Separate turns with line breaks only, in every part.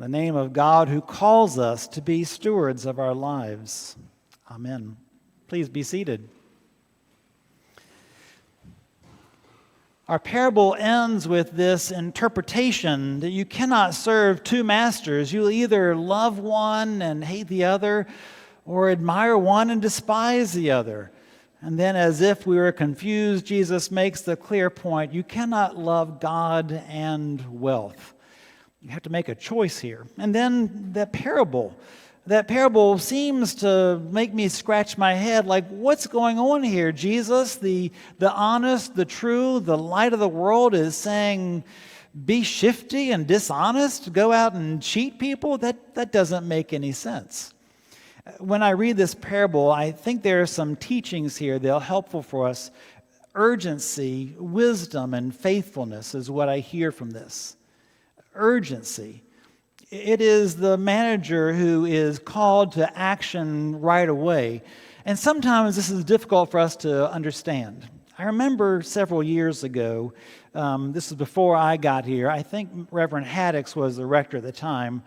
in the name of God who calls us to be stewards of our lives. Amen. Please be seated. Our parable ends with this interpretation that you cannot serve two masters. You'll either love one and hate the other, or admire one and despise the other. And then, as if we were confused, Jesus makes the clear point: you cannot love God and wealth. You have to make a choice here. And then that parable seems to make me scratch my head, like, what's going on here? Jesus, the honest, the true, the light of the world, is saying, be shifty and dishonest, go out and cheat people? That doesn't make any sense. When I read this parable, I think there are some teachings here that are helpful for us. Urgency, wisdom, and faithfulness is what I hear from this. Urgency. It is the manager who is called to action right away. And sometimes this is difficult for us to understand. I remember several years ago, this was before I got here, I think Reverend Haddix was the rector at the time,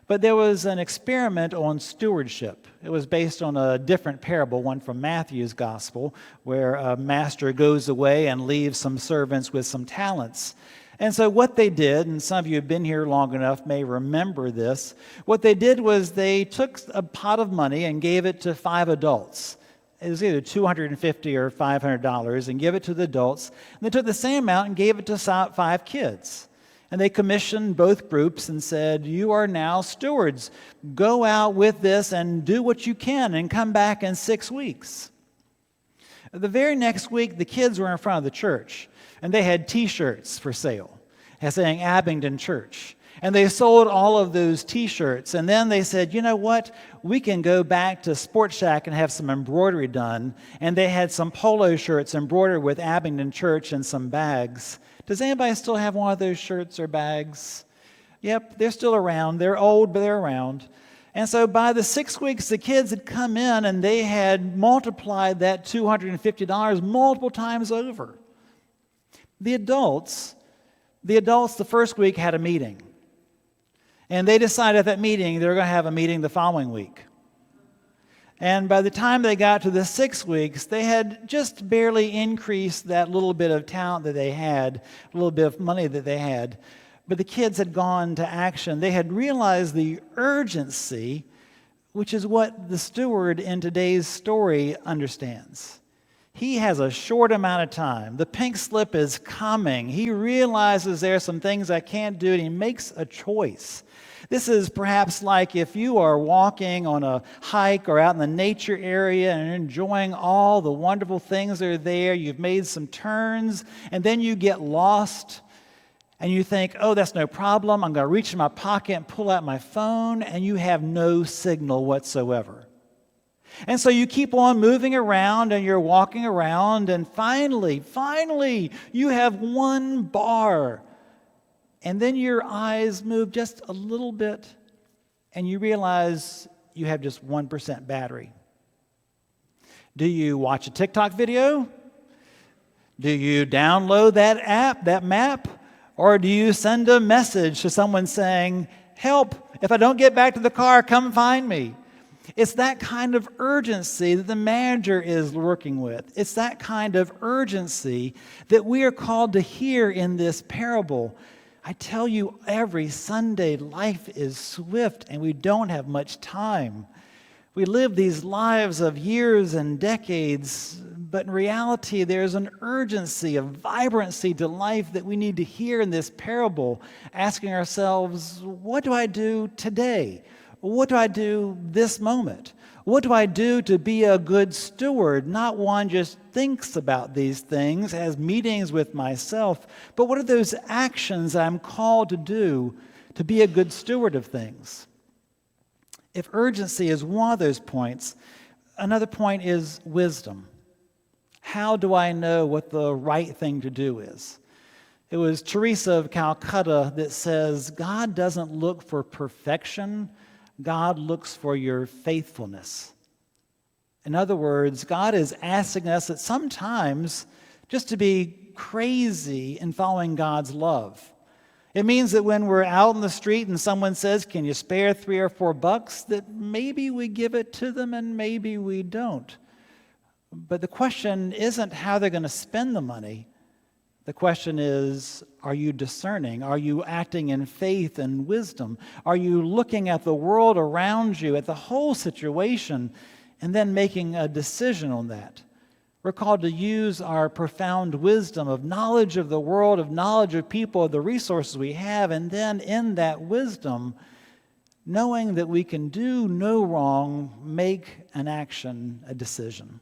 but there was an experiment on stewardship. It was based on a different parable, one from Matthew's gospel, where a master goes away and leaves some servants with some talents. And so what they did, and some of you who have been here long enough may remember this, what they did was they took a pot of money and gave it to 5 adults. It was either $250 or $500, and gave it to the adults. And they took the same amount and gave it to 5 kids. And they commissioned both groups and said, you are now stewards. Go out with this and do what you can and come back in 6 weeks. The very next week, the kids were in front of the church, and they had T-shirts for sale saying Abingdon Church. And they sold all of those T-shirts. And then they said, you know what? We can go back to Sports Shack and have some embroidery done. And they had some polo shirts embroidered with Abingdon Church and some bags. Does anybody still have one of those shirts or bags? Yep, they're still around. They're old, but they're around. And so by the 6 weeks, the kids had come in and they had multiplied that $250 multiple times over. The adults, the first week had a meeting. And they decided at that meeting they were going to have a meeting the following week. And by the time they got to the 6 weeks, they had just barely increased that little bit of talent that they had, a little bit of money that they had. But the kids had gone to action. They had realized the urgency, which is what the steward in today's story understands. He has a short amount of time. The pink slip is coming. He realizes there are some things I can't do, and he makes a choice. This is perhaps like if you are walking on a hike or out in the nature area and enjoying all the wonderful things that are there. You've made some turns, and then you get lost, and you think, oh, that's no problem. I'm going to reach in my pocket and pull out my phone, and you have no signal whatsoever. And so you keep on moving around, and you're walking around, and finally, you have one bar. And then your eyes move just a little bit, and you realize you have just 1% battery. Do you watch a TikTok video? Do you download that app, that map? Or do you send a message to someone saying, help, if I don't get back to the car, come find me? It's that kind of urgency that the manager is working with. It's that kind of urgency that we are called to hear in this parable. I tell you, every Sunday, life is swift and we don't have much time. We live these lives of years and decades, but in reality, there's an urgency, a vibrancy to life that we need to hear in this parable, asking ourselves, what do I do today? What do I do this moment? What do I do to be a good steward? Not one just thinks about these things, has meetings with myself, but what are those actions I'm called to do to be a good steward of things? If urgency is one of those points, another point is wisdom. How do I know what the right thing to do is? It was Teresa of Calcutta that says, God doesn't look for perfection, God looks for your faithfulness. In other words, God is asking us that sometimes just to be crazy in following God's love. It means that when we're out in the street and someone says, "Can you spare $3 or $4?" that maybe we give it to them and maybe we don't. But the question isn't how they're going to spend the money. The question is, are you discerning? Are you acting in faith and wisdom? Are you looking at the world around you, at the whole situation, and then making a decision on that? We're called to use our profound wisdom of knowledge of the world, of knowledge of people, of the resources we have, and then in that wisdom, knowing that we can do no wrong, make an action, a decision.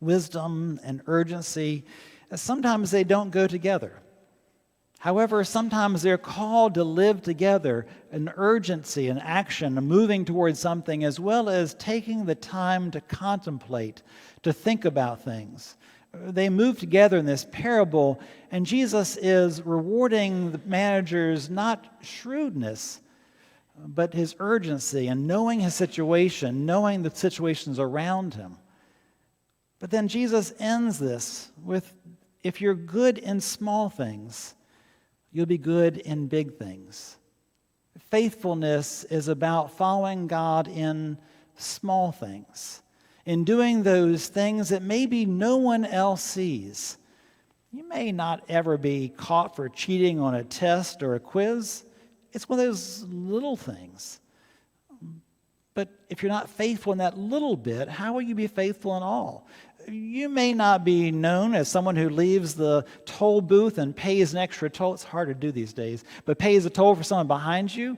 Wisdom and urgency, sometimes they don't go together. However, sometimes they're called to live together, an urgency, an action, a moving towards something, as well as taking the time to contemplate, to think about things. They move together in this parable, and Jesus is rewarding the manager's not shrewdness, but his urgency and knowing his situation, knowing the situations around him. But then Jesus ends this with, if you're good in small things, you'll be good in big things. Faithfulness is about following God in small things, in doing those things that maybe no one else sees. You may not ever be caught for cheating on a test or a quiz. It's one of those little things. But if you're not faithful in that little bit, how will you be faithful in all? You may not be known as someone who leaves the toll booth and pays an extra toll. It's hard to do these days, but pays a toll for someone behind you.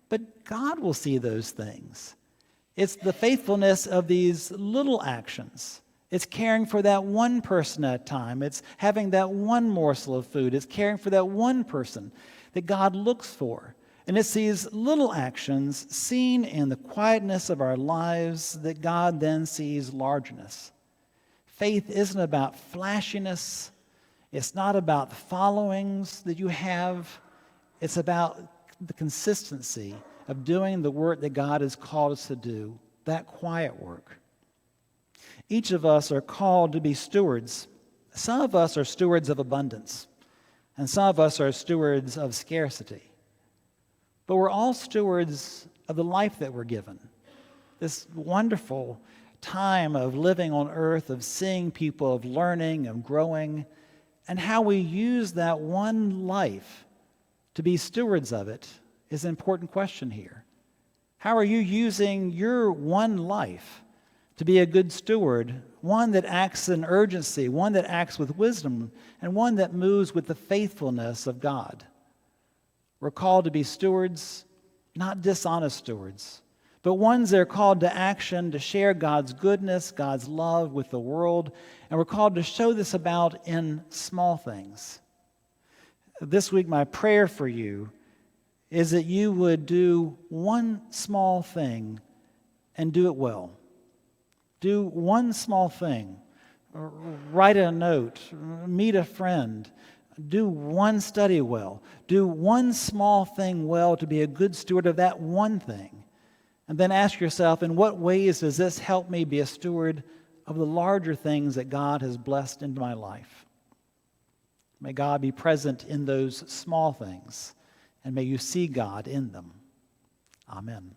But God will see those things. It's the faithfulness of these little actions. It's caring for that one person at a time. It's having that one morsel of food. It's caring for that one person that God looks for. And it's these little actions seen in the quietness of our lives that God then sees largeness. Faith isn't about flashiness. It's not about the followings that you have. It's about the consistency of doing the work that God has called us to do, that quiet work. Each of us are called to be stewards. Some of us are stewards of abundance, and some of us are stewards of scarcity. But we're all stewards of the life that we're given, this wonderful time of living on earth, of seeing people, of learning, of growing, and how we use that one life to be stewards of it is an important question here. How are you using your one life to be a good steward, one that acts in urgency, one that acts with wisdom, and one that moves with the faithfulness of God? We're called to be stewards, not dishonest stewards, but ones that are called to action, to share God's goodness, God's love with the world, and we're called to show this about in small things. This week, my prayer for you is that you would do one small thing and do it well. Do one small thing. Write a note, meet a friend, do one study well, do one small thing well to be a good steward of that one thing. And then ask yourself, in what ways does this help me be a steward of the larger things that God has blessed into my life? May God be present in those small things, and may you see God in them. Amen.